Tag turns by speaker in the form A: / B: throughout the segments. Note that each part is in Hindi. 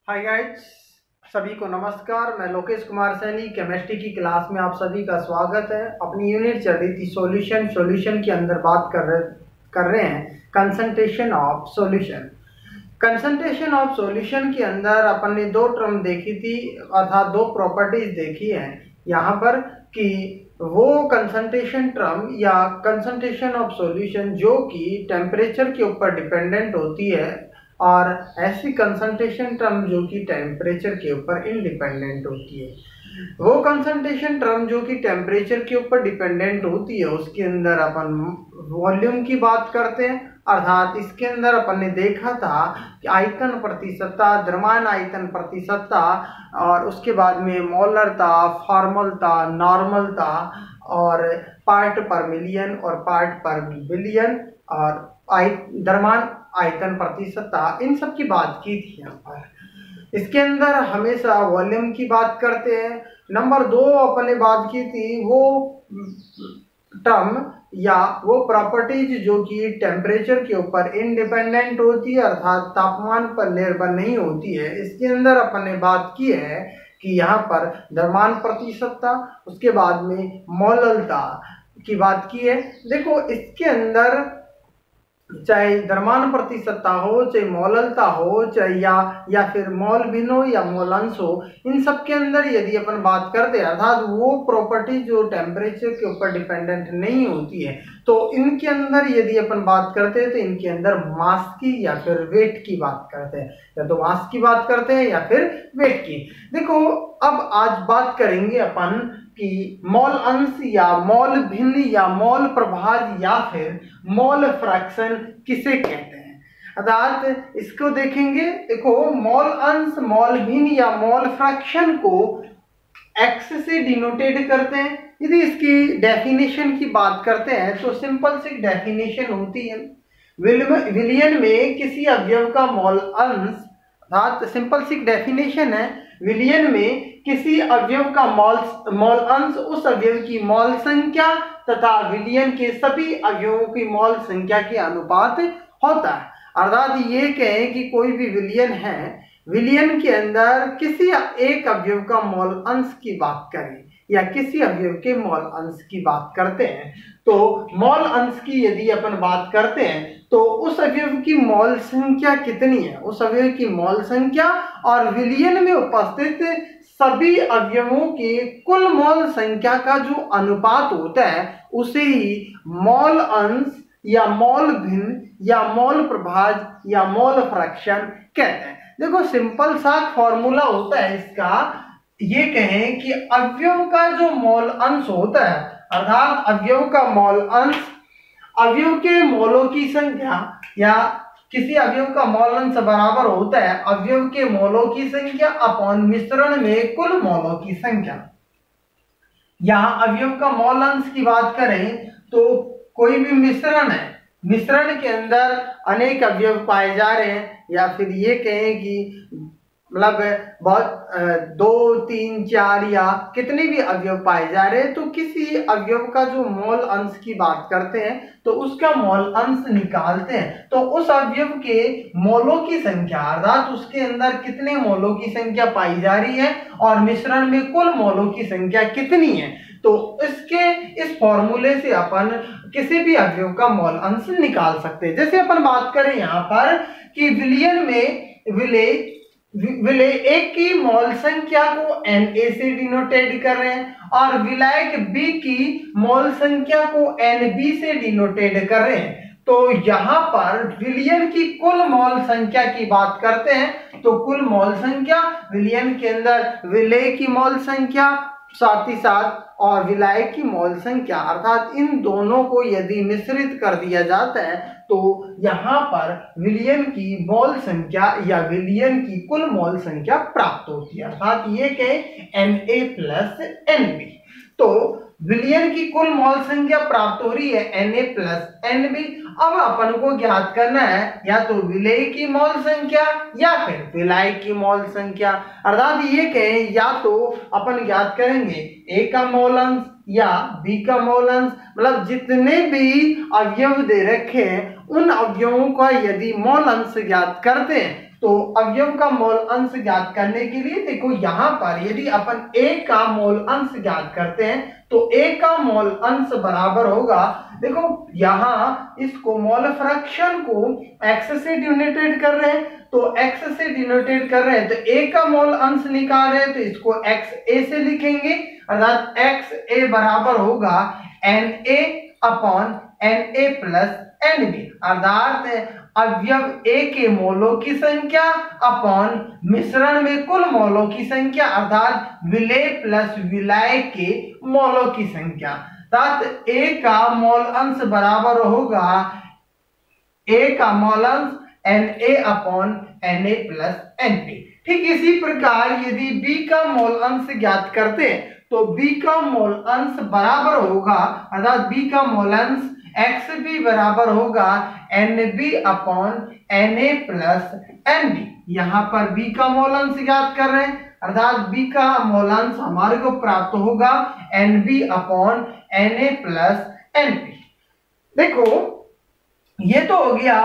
A: हाय गाइस, सभी को नमस्कार। मैं लोकेश कुमार सैनी केमिस्ट्री की क्लास में आप सभी का स्वागत है। अपनी यूनिट चल रही थी सॉल्यूशन के अंदर बात कर रहे हैं concentration of solution. Concentration of solution के अंदर अपन ने दो टर्म देखी थी, अर्थात दो प्रॉपर्टीज देखी हैं यहाँ पर कि वो कंसंट्रेशन टर्म या कंसंट्रेशन ऑफ सॉल्यूशन जो कि टेम्परेचर के ऊपर डिपेंडेंट होती है और ऐसी कंसंट्रेशन टर्म जो कि टेम्परेचर के ऊपर इंडिपेंडेंट होती है। वो कंसंट्रेशन टर्म जो कि टेम्परेचर के ऊपर डिपेंडेंट होती है उसके अंदर अपन वॉल्यूम की बात करते हैं, अर्थात इसके अंदर अपन ने देखा था कि आयतन प्रतिशतता, द्रव्यमान आयतन प्रतिशतता और उसके बाद में मोलरता, फॉर्मलता, नॉर्मलता और पार्ट पर मिलियन और पार्ट पर बिलियन और द्रव्यमान आयतन प्रतिशतता, इन सब की बात की थी यहाँ पर। इसके अंदर हमेशा वॉल्यूम की बात करते हैं। नंबर 2 अपन ने बात की थी वो टर्म या वो प्रॉपर्टीज जो कि टेम्परेचर के ऊपर इंडिपेंडेंट होती है, अर्थात तापमान पर निर्भर नहीं होती है। इसके अंदर अपन ने बात की है कि यहाँ पर द्रव्यमान प्रतिशतता, उसके बाद में मोललता की बात की है। देखो इसके अंदर चाहे द्रव्यमान प्रतिशतता हो, चाहे मोललता हो, चाहे या फिर मोल भिन्न हो या मोल अंश हो, इन सब के अंदर यदि अपन बात करते हैं अर्थात वो प्रॉपर्टी जो टेम्परेचर के ऊपर डिपेंडेंट नहीं होती है, तो इनके अंदर यदि अपन बात करते हैं तो इनके अंदर मास की या फिर वेट की बात करते हैं, या तो मास की बात करते हैं या फिर वेट की। देखो अब आज बात करेंगे अपन कि मोल अंश या मोल भिन्न या मोल प्रभाज या फिर मोल फ्रैक्शन किसे कहते हैं, अर्थात इसको देखेंगे। देखो मोल अंश, मोल भिन्न या मोल फ्रैक्शन को एक्स से डिनोटेड करते हैं। यदि इसकी डेफिनेशन की बात करते हैं तो सिंपल सी डेफिनेशन होती है विलियन में किसी अवयव का मोल अंश, अर्थात सिंपल सी डेफिनेशन है विलियन में किसी अवयव का मोल अंश उस अवयव की मोल संख्या तथा विलियन के सभी अवयवों की मोल संख्या के अनुपात होता है। अर्थात ये कहें कि कोई भी विलियन है, विलियन के अंदर किसी एक अवयव का मोल अंश की बात करें या किसी अवयव के मोल अंश की बात करते हैं, तो मोल अंश की यदि अपन बात करते हैं तो उस अवयव की मोल संख्या कितनी है, उस अवयव की मोल संख्या और विलियन में उपस्थित सभी अवयवों के कुल मोल संख्या का जो अनुपात होता है उसे ही मोल अंश या मोल भिन्न या मोल प्रभाज या मोल फ्रैक्शन कहते हैं। देखो सिंपल सा फॉर्मूला होता है इसका, ये कहें कि अवयव का जो मोल अंश होता है, अर्थात अवयव का मोल अंश अवयव के मोलों की संख्या या किसी अवयव का मोल अंश बराबर होता है अवयव के मोलों की संख्या अपॉन मिश्रण में कुल मोलों की संख्या। यहाँ अवयव का मोल अंश की बात करें तो कोई भी मिश्रण है, मिश्रण के अंदर अनेक अवयव पाए जा रहे हैं, या फिर ये कहें कि मतलब बहुत 2, 3, 4 या कितने भी अवयव पाए जा रहे हैं, तो किसी अवयव का जो मोल अंश की बात करते हैं तो उसका मोल अंश निकालते हैं, तो उस अवयव के मोलों की संख्या अर्थात उसके अंदर कितने मोलों की संख्या पाई जा रही है और मिश्रण में कुल मोलों की संख्या कितनी है, तो इस फॉर्मूले से अपन किसी भी अवयव का मोल अंश निकाल सकते हैं। जैसे अपन बात करें यहाँ पर कि विलियन में विलेय एक की मोल संख्या को Na से डिनोटेड कर रहे हैं और विलायक B की मोल संख्या को Nb से डिनोटेड कर रहे हैं, तो यहाँ पर विलियन की कुल मोल संख्या की बात करते हैं तो कुल मोल संख्या विलियन के अंदर विलेय की मोल संख्या साथ ही साथ और विलायक की मोल संख्या, अर्थात इन दोनों को यदि मिश्रित कर दिया जाता है तो यहाँ पर विलियन की मोल संख्या या विलियन की कुल मोल संख्या प्राप्त होती है, अर्थात ये कहें Na प्लस Nb। तो विलियन की कुल मोल संख्या प्राप्त हो रही है Na प्लस Nb। अब अपन को ज्ञात करना है या तो विलेय की मोल संख्या या फिर विलायक की मोल संख्या, अर्थात ये कहें या तो अपन ज्ञात करेंगे A का मोल अंश या B का मोल अंश, मतलब जितने भी अवयव दे रखे हैं उन अवयवों का यदि मोल अंश ज्ञात करते हैं तो अवयव का मोल अंश ज्ञात करने के लिए देखो यहाँ पर यदि अपन A का मोल अंश ज्ञात करते हैं तो A का मोल अंश बराबर होगा, देखो यहाँ इसको मोल फ्रैक्शन को x से डिनोटेड कर रहे हैं, तो x से डिनोटेड कर रहे हैं तो A का मोल अंश निकाल रहे हैं तो इसको XA से लिखेंगे, अर्थात XA बराबर होगा Na upon Na plus Nb, अर्थात अवयव A के मोलों की संख्या अपॉन मिश्रण में कुल मोलों की संख्या, अर्थात विलेय प्लस विलाय के मोलों की संख्या। अर्थात A का मोल अंश बराबर होगा A का मोल अंश Na upon Na plus Np। ठीक इसी प्रकार यदि B का मोल अंश ज्ञात करते हैं तो B का मोल अंश बराबर होगा, अर्थात B का मोल अंश XB बराबर होगा NB upon Na plus Nb। यहाँ पर B का मोल अंश ज्ञात कर रहे हैं, अर्थात B का मोल अंश हमारे को प्राप्त होगा Nb upon Na plus Nb। देखो ये तो हो गया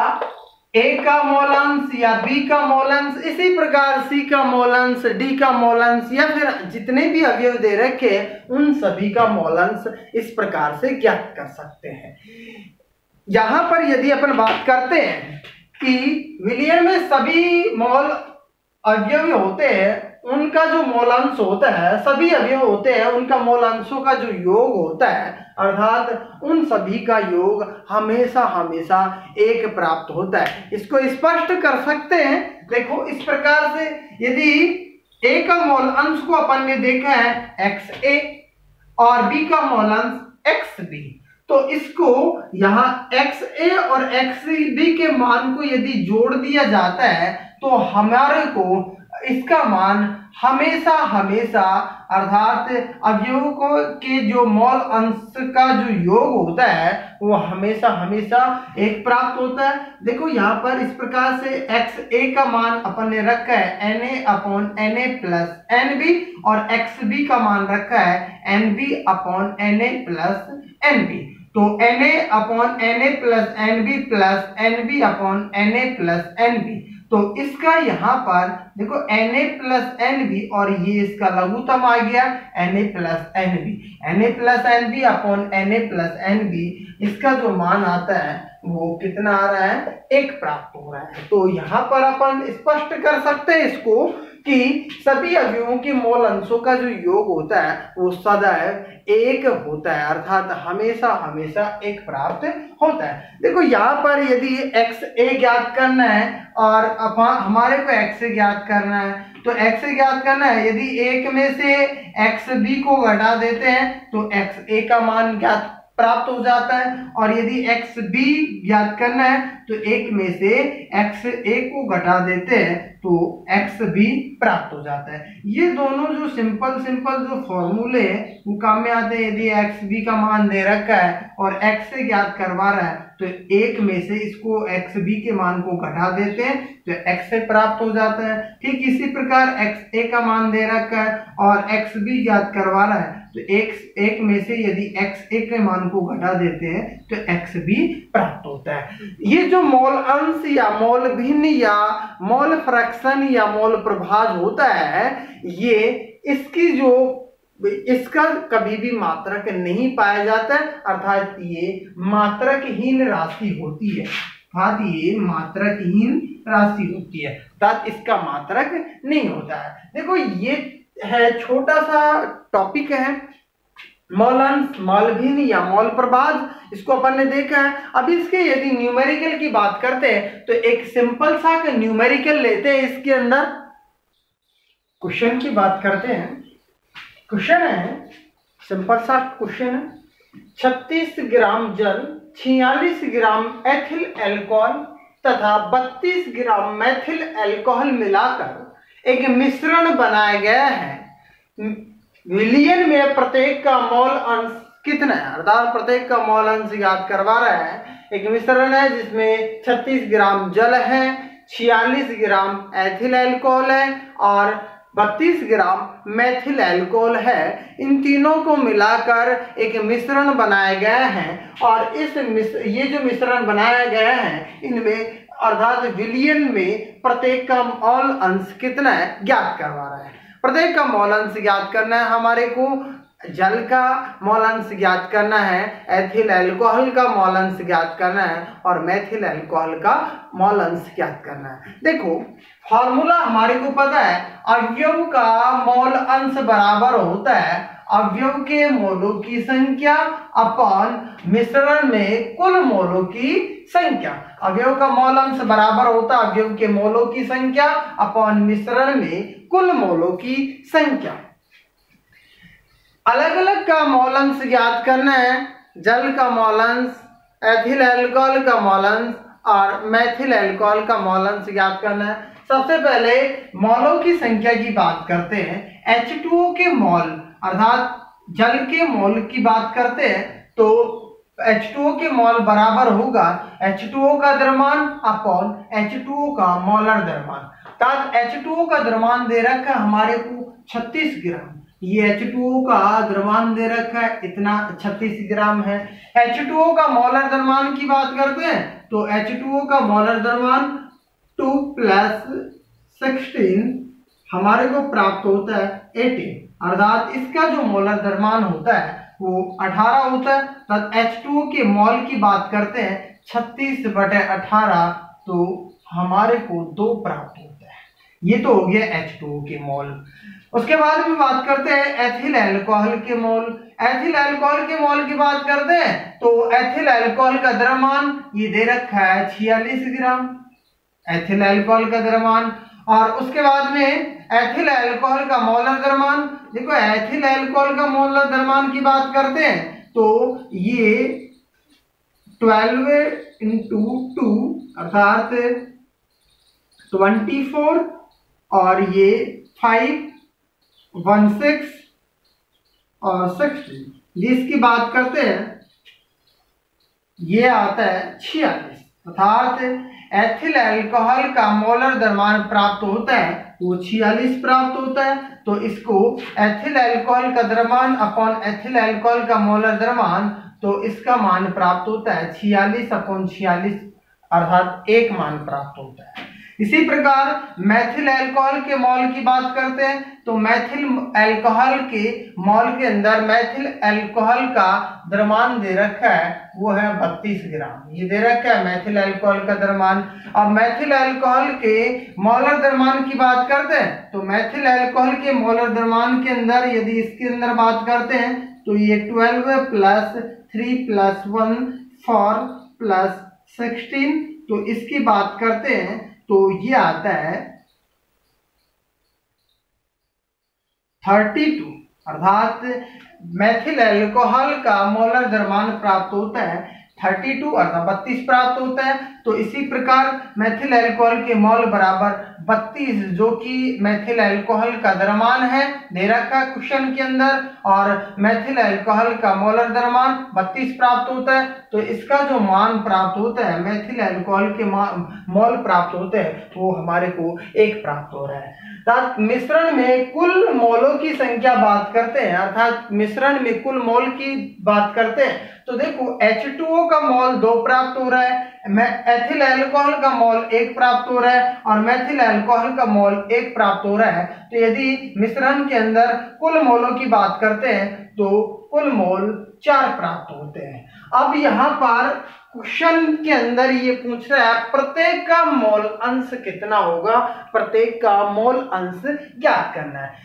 A: A का मोल अंश या B का मोल अंश, इसी प्रकार C का मोल अंश, D का मोल अंश या फिर जितने भी अवयव दे रखे उन सभी का मोल अंश इस प्रकार से ज्ञात कर सकते हैं। यहाँ पर यदि अपन बात करते हैं कि विलयन में सभी मोल अवयव होते हैं, उनका जो मोल अंश होता है, सभी अवयव होते हैं उनका मोल अंशों का जो योग होता है, अर्थात उन सभी का योग हमेशा हमेशा एक प्राप्त होता है। इसको स्पष्ट कर सकते हैं, देखो इस प्रकार से यदि A का मोल अंश को अपन ने देखा है XA और B का मोल अंश XB, तो इसको यहाँ XA और XB के मान को यदि जोड़ दिया जाता है तो हमारे को इसका मान हमेशा हमेशा, अर्थात अवयवों को के जो मोल अंश का जो योग होता है वो हमेशा हमेशा एक प्राप्त होता है। देखो यहाँ पर इस प्रकार से XA का मान अपन ने रखा है Na upon Na plus Nb और XB का मान रखा है Nb upon Na plus Nb, तो Na upon Na plus Nb plus Nb upon Na plus Nb, तो इसका यहाँ पर देखो Na प्लस Nb और ये इसका लघुत्तम आ गया Na plus Nb, Na plus Nb upon Na plus Nb, इसका जो मान आता है वो कितना आ रहा है, एक प्राप्त हो रहा है। तो यहाँ पर अपन स्पष्ट कर सकते हैं इसको कि सभी अवयवों के मोल अंशों का जो योग होता है वो सदैव एक होता है, अर्थात हमेशा हमेशा एक प्राप्त होता है। देखो यहाँ पर यदि XA ज्ञात करना है और अपन हमारे को XA ज्ञात करना है तो XA ज्ञात करना है, यदि एक में से XB को घटा देते हैं तो XA का मान ज्ञात प्राप्त हो जाता है, और यदि XB ज्ञात करना है तो एक में से XA को घटा देते हैं तो XB प्राप्त हो जाता है। ये दोनों जो सिंपल जो फॉर्मूले हैं वो काम में आते हैं। यदि XB का मान दे रखा है और XA ज्ञात करवा रहा है तो एक में से इसको XB के मान को घटा देते हैं तो XA प्राप्त हो जाता है। ठीक इसी प्रकार XA का मान दे रखा है और XB ज्ञात करवा रहा है तो एक में से यदि XA के मान को घटा देते हैं तो XB प्राप्त होता है। ये जो मोल अंश या मोल भिन्न या मोल फ्रैक्शन या मोल प्रभाज होता है, ये इसका कभी भी मात्रक नहीं पाया जाता है, अर्थात ये मात्रकहीन राशि होती है, अर्थात ये मात्रकहीन राशि होती है, अर्थात इसका मात्रक नहीं होता है। देखो ये है छोटा सा टॉपिक है मोल अंश, मोल भिन्न या मोल प्रभाज, इसको अपन ने देखा है। अब इसके यदि न्यूमेरिकल की बात करते हैं तो एक सिंपल सा न्यूमेरिकल लेते हैं, इसके अंदर क्वेश्चन की बात करते हैं। क्वेश्चन है, सिंपल सा क्वेश्चन है, 36 ग्राम जल, 46 ग्राम एथिल अल्कोहल तथा 32 ग्राम मेथिल अल्कोहल मिलाकर एक मिश्रण बनाया गया है। विलयन में प्रत्येक का मोल अंश कितना है, अर्थात प्रत्येक का मोल अंश याद करवा रहा है। एक मिश्रण है जिसमें 36 ग्राम जल है, 46 ग्राम एथिल अल्कोहल है और 32 ग्राम मेथिल अल्कोहल है। इन तीनों को मिलाकर एक मिश्रण बनाया गया है और ये जो मिश्रण बनाया गया है इनमें अर्थात विलियन में प्रत्येक का मॉल अंश कितना है ज्ञात करवा रहा है। प्रत्येक का मॉल अंश ज्ञात करना है हमारे को। जल का मॉल अंश ज्ञात करना है, एथिल अल्कोहल का मॉल अंश ज्ञात करना है और मेथिल अल्कोहल का मॉल अंश ज्ञात करना है। देखो फॉर्मूला हमारे को पता है, अवयव का मॉल अंश बराबर होता है अवयव के मोलों की संख्या अपॉन मिश्रण में कुल मोलों की संख्या। अवयव का मॉल अंश बराबर होता है अवयव के मोलों की संख्या अपॉन मिश्रण में कुल मोलों की संख्या। अलग अलग का मॉल अंश ज्ञात करना है, जल का मॉल अंश, एथिल अल्कोहल का मॉल अंश और मेथिल अल्कोहल का मॉल अंश ज्ञात करना है। सबसे पहले मॉलों की संख्या की बात करते हैं। H2O के मॉल अर्थात जल के मोल की बात करते हैं तो H2O के मॉल बराबर होगा H2O का द्रव्यमान अपॉन H2O का मोलर द्रव्यमान। अर्थात H2O का द्रव्यमान दे रखा है हमारे को 36 ग्राम। ये H2O का द्रव्यमान दे रखा है इतना 36 ग्राम है। H2O का मोलर द्रव्यमान की बात करते हैं तो H2O का मोलर द्रव्यमान 2 + 16 हमारे को प्राप्त होता है 18। अर्थात इसका जो मोलर द्रव्यमान होता है वो 18 होता है। तब H2O के मोल की बात करते हैं 36/18 तो हमारे को 2 प्राप्त होता है। ये तो हो गया H2O के मोल। उसके बाद में बात करते हैं एथिल अल्कोहल के मोल। एथिल अल्कोहल के मोल की बात करते हैं तो एथिल अल्कोहल का द्रव्यमान ये दे रखा है 46 ग्राम एथिल अल्कोहल का द्रव्यमान। और उसके बाद में एथिल अल्कोहल का मोलर द्रव्यमान, देखो एथिल अल्कोहल का मोलर द्रव्यमान की बात करते हैं तो ये 12 × 2 अर्थात 24 और ये 5, 16 और 60 जिसकी बात करते हैं ये आता है 46। अर्थात एथिल अल्कोहल का मोलर द्रव्यमान प्राप्त होता है वो 46 प्राप्त होता है। तो इसको एथिल अल्कोहल का द्रव्यमान अपॉन एथिल अल्कोहल का मोलर द्रव्यमान तो इसका मान प्राप्त होता है 46/46 अर्थात 1 मान प्राप्त होता है। इसी प्रकार मेथिल अल्कोहल के मोल की बात करते हैं तो मेथिल अल्कोहल के मोल के अंदर मेथिल अल्कोहल का द्रव्यमान दे रखा है वो है 32 ग्राम। ये दे रखा है मेथिल अल्कोहल का द्रव्यमान। अब मेथिल अल्कोहल के मोलर द्रव्यमान की बात करते हैं तो मेथिल अल्कोहल के मोलर द्रव्यमान के अंदर यदि इसके अंदर बात करते हैं तो ये 12 + 3 + 1 4 + 16 तो इसकी बात करते हैं तो ये आता है 32। अर्थात मेथिल अल्कोहल का मोलर द्रव्यमान प्राप्त होता है 32 अर्थात 32 प्राप्त होता है। तो इसी प्रकार मेथिल अल्कोहल के मोल बराबर 32 जो कि मेथिल अल्कोहल का द्रव्यमान है दे रखा क्वेश्चन के अंदर और मेथिल अल्कोहल का मोलर द्रव्यमान 32 प्राप्त होता है। तो इसका जो मान प्राप्त होता है मेथिल अल्कोहल के मोल प्राप्त होते हैं वो हमारे को 1 प्राप्त हो रहा है। अर्थात मिश्रण में कुल मोलों की संख्या बात करते हैं, अर्थात मिश्रण में कुल मोल की बात करते हैं तो देखो H2O का मोल 2 प्राप्त हो रहा है, एथिल अल्कोहल का मोल 1 प्राप्त हो रहा है और मेथिल अल्कोहल का मोल 1 प्राप्त हो रहा है। तो यदि मिश्रण के अंदर कुल मोलों की बात करते हैं तो कुल मोल 4 प्राप्त होते हैं। अब यहाँ पर क्वेश्चन के अंदर ये पूछ रहा है प्रत्येक का मोल अंश कितना होगा, प्रत्येक का मोल अंश ज्ञात करना है।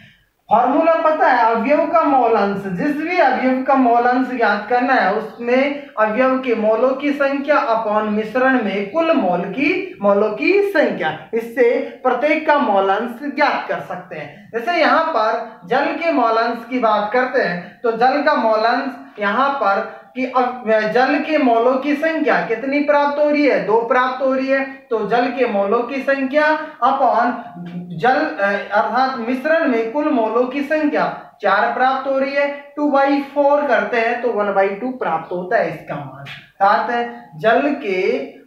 A: फॉर्मूला पता है अवयव का मोल अंश, जिस भी अवयव का मोल अंश ज्ञात करना है उसमें अवयव के मोलों की संख्या अपॉन मिश्रण में कुल मोलों की संख्या, इससे प्रत्येक का मोल अंश ज्ञात कर सकते हैं। जैसे यहाँ पर जल के मोल अंश की बात करते हैं तो जल का मोल अंश यहाँ पर कि अब जल के मोलों की संख्या कितनी प्राप्त हो रही है 2 प्राप्त हो रही है। तो जल के मोलों की संख्या अपॉन जल अर्थात मिश्रण में कुल मोलों की संख्या 4 प्राप्त हो रही है। 2/4 करते हैं तो 1/2 प्राप्त होता है इसका मान। अर्थात जल के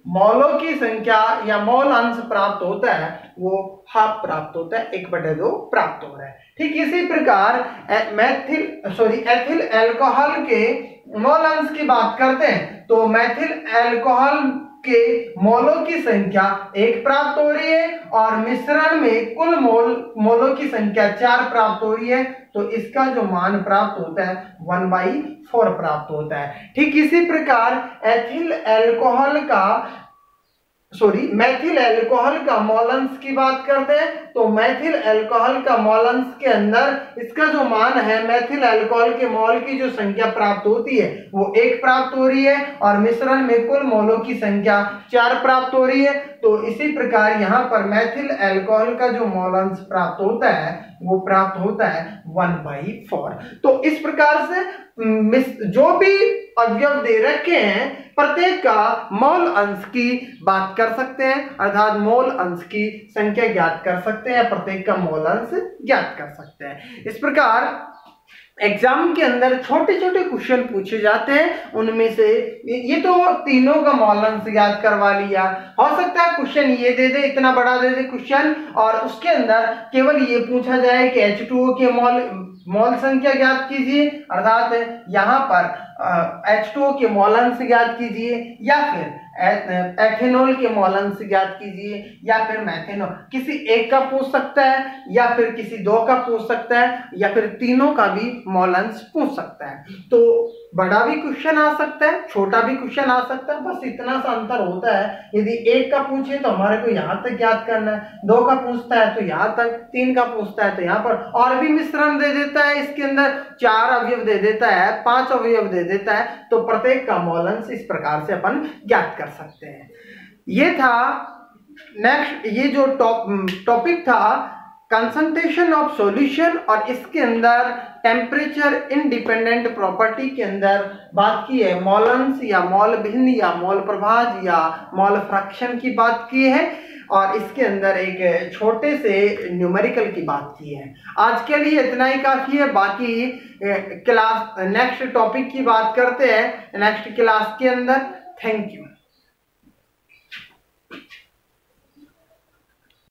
A: मोलों की संख्या या मोल अंश प्राप्त होता है वो हाफ प्राप्त होता है, 1/2 प्राप्त हो रहा है। ठीक इसी प्रकार एथिल अल्कोहल के मोल अंश की बात करते हैं तो मेथिल अल्कोहल के मोलों की संख्या 1 प्राप्त हो रही है और मिश्रण में कुल मोलों की संख्या 4 प्राप्त हो रही है, तो इसका जो मान प्राप्त होता है 1/4 प्राप्त होता है। ठीक इसी प्रकार मैथिल एल्कोहल का मोलंस की बात करते हैं, तो मैथिल एल्कोहल का मोलंस के अंदर इसका जो मान है, मैथिल एल्कोहल के मोल की जो संख्या प्राप्त होती है वो 1 प्राप्त हो रही है और मिश्रण में कुल मोलों की संख्या 4 प्राप्त हो रही है। तो इसी प्रकार यहाँ पर मैथिल एल्कोहल का जो मोलंस प्राप्त होता है वो प्राप्त होता है 1/4। तो इस प्रकार से जो भी अवयव दे रखे हैं प्रत्येक का मोल अंश की बात कर सकते हैं, अर्थात मोल अंश की संख्या ज्ञात कर सकते हैं, प्रत्येक का मोल अंश ज्ञात कर सकते हैं। इस प्रकार एग्जाम के अंदर छोटे छोटे क्वेश्चन पूछे जाते हैं, उनमें से ये तो तीनों का मोल अंश ज्ञात करवा लिया, हो सकता है क्वेश्चन ये दे दे, इतना बड़ा दे दे क्वेश्चन और उसके अंदर केवल ये पूछा जाए कि H2O के मोल संख्या ज्ञात कीजिए, अर्थात यहाँ पर H2O के मोल अंश ज्ञात कीजिए, या फिर एथेनॉल के मोल अंश ज्ञात कीजिए, या फिर मेथेनॉल, किसी एक का पूछ सकता है या फिर किसी 2 का पूछ सकता है या फिर तीनों का भी मोल अंश पूछ सकता है। तो बड़ा भी क्वेश्चन आ सकता है, छोटा भी क्वेश्चन आ सकता है, बस इतना सा अंतर होता है। यदि 1 का पूछे तो हमारे को यहाँ तक ज्ञात करना है, 2 का पूछता है तो यहाँ तक, 3 का पूछता है तो यहाँ पर और भी मिश्रण दे देता है, इसके अंदर 4 अवयव दे देता है, 5 अवयव दे देता है, तो प्रत्येक का मोल अंश इस प्रकार से अपन ज्ञात कर सकते हैं। ये था नेक्स्ट, ये जो टॉपिक था कंसंट्रेशन ऑफ सॉल्यूशन, और इसके अंदर टेम्परेचर इंडिपेंडेंट प्रॉपर्टी के अंदर बात की है, मोल अंश या मोल भिन्न या मोल प्रभाज या मोल फ्रैक्शन की बात की है, और इसके अंदर एक छोटे से न्यूमेरिकल की बात की है। आज के लिए इतना ही काफी है, बाकी क्लास नेक्स्ट टॉपिक की बात करते हैं नेक्स्ट क्लास के अंदर। Thank you.